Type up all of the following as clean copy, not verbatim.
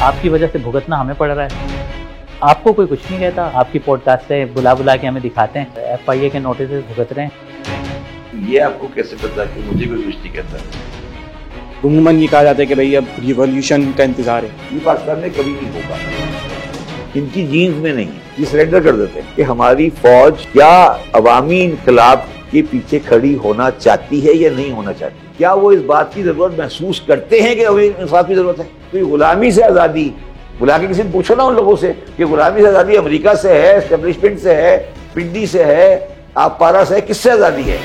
आपकी वजह से भुगतना हमें पड़ रहा है। आपको कोई कुछ नहीं कहता, आपकी पॉडकास्ट से बुला बुला के हमें दिखाते हैं, FIA के नोटिस भुगत रहे हैं। ये आपको कैसे पता कि मुझे कोई कुछ नहीं कहता? गुमन ये कहा जाता है कि भाई अब रिवॉल्यूशन का इंतजार है। ये पाकिस्तान में कभी नहीं होगा, इनकी जीन्स में नहीं। ये सरेंडर कर देते हैं कि हमारी फौज क्या अवामी इनकलाब के पीछे खड़ी होना चाहती है या नहीं होना चाहती। क्या वो इस बात की जरूरत महसूस करते हैं कि अभी इंसाफ की जरूरत है? तो गुलामी से आज़ादी, बुला के किसी ने पूछो ना उन लोगों से कि गुलामी से आज़ादी अमेरिका से है, एस्टेब्लिशमेंट से है, पिंडी से है, आप पारा से है, किससे आज़ादी है?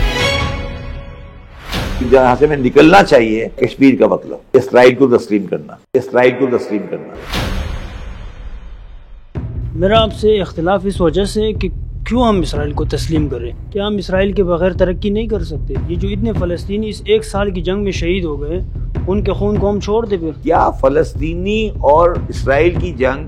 जहां से में निकलना चाहिए कश्मीर का मतलब इसराइल को तस्लीम करना, इसराइल को तस्लीम करना। मेरा आपसे इख्तिलाफ इस वजह से कि क्यों हम इसराइल को तस्लीम करें? क्या हम इसराइल के बगैर तरक्की नहीं कर सकते? ये जो इतने फ़लस्तीनी इस 1 साल की जंग में शहीद हो गए, उनके खून को हम छोड़ दे? फिर क्या फ़लस्तीनी और इसराइल की जंग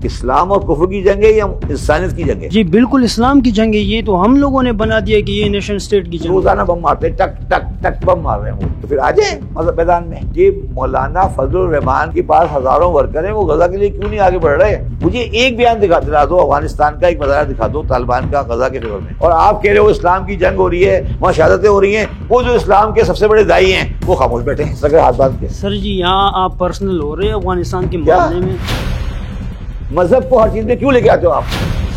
इस्लाम और कुफ्र की जंग है या इंसानियत की जंग है? जी बिल्कुल इस्लाम की जंग है। ये तो हम लोगों ने बना दिया कि ये नेशन स्टेट की जंग। रोजाना बम मारते, टक टक टक बम मार रहे हैं, तो फिर आ जाए मतलब मैदान में। ये मौलाना फजलुर रहमान के पास हजारों वर्कर हैं, वो गजा के लिए क्यों नहीं आगे बढ़ रहे? मुझे एक बयान दिला दो, अफगानिस्तान का एक मजारा दिखा दो तालिबान का गजा के फेवर में, और आप कह रहे हो इस्लाम की जंग हो रही है, वहाँ शहादतें हो रही हैं। वो जो इस्लाम के सबसे बड़े दाई हैं वो खामोश बैठे हैं सगे हाथ बांध के। सर जी यहाँ आप पर्सनल हो रहे हैं अफगानिस्तान के मामले में। मजहब को हर चीज में क्यों लेके आते हो आप?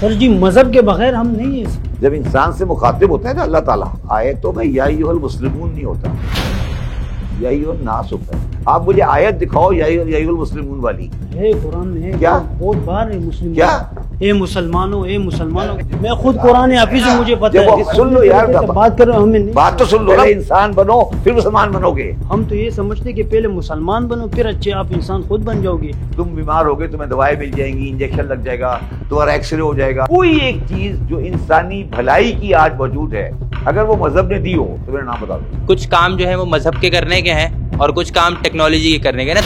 सर जी मजहब के बगैर हम नहीं है। जब इंसान से मुखातिब होता है ना अल्लाह ताला, आयत तो भाई या अय्युहल मुस्लिमून नहीं होता, या अय्युहन नास होता है। आप मुझे आयत दिखाओ या अय्युहल मुस्लिमून वाली है, कुरान में है। क्या? बहुत बार है मुस्लिम क्या? ए मुसलमानों, ए मुसलमानों। मैं खुद कुरान हाफिज हूं, मुझे पता है। सुन लो यार, बात कर रहे हो, हमें नहीं। बात तो सुन लो ना। इंसान बनो फिर मुसलमान बनोगे। हम तो ये समझते कि पहले मुसलमान बनो फिर अच्छे आप इंसान खुद बन जाओगे। तुम बीमार होगे, तुम्हें दवाई मिल जाएंगी, इंजेक्शन लग जाएगा, तुम्हारा एक्सरे हो जाएगा। कोई एक चीज जो इंसानी भलाई की आज मौजूद है, अगर वो मजहब ने दी हो तो मेरा नाम बता दो। कुछ काम जो है वो मजहब के करने के हैं और कुछ काम टेक्नोलॉजी के करने के ना।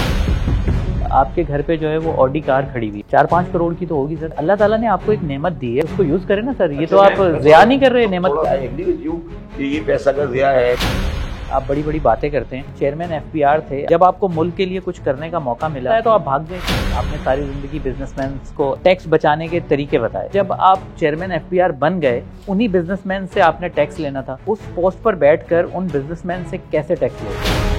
आपके घर पे जो है वो ऑडी कार खड़ी हुई 4-5 करोड़ की तो होगी सर। अल्लाह ताला ने आपको एक नेमत दी है, उसको यूज करें ना सर। ये तो आप ज़िया नहीं कर रहे नेमत का। ये पैसा का ज़िया है। आप बड़ी बड़ी बातें करते हैं। चेयरमैन FBR थे, जब आपको मुल्क के लिए कुछ करने का मौका मिला है तो आप भाग गए। आपने सारी जिंदगी बिजनेसमैन को टैक्स बचाने के तरीके बताए। जब आप चेयरमैन FBR बन गए, उन्हीं बिजनेसमैन से आपने टैक्स लेना था। उस पोस्ट पर बैठकर उन बिजनेसमैन से कैसे टैक्स ले?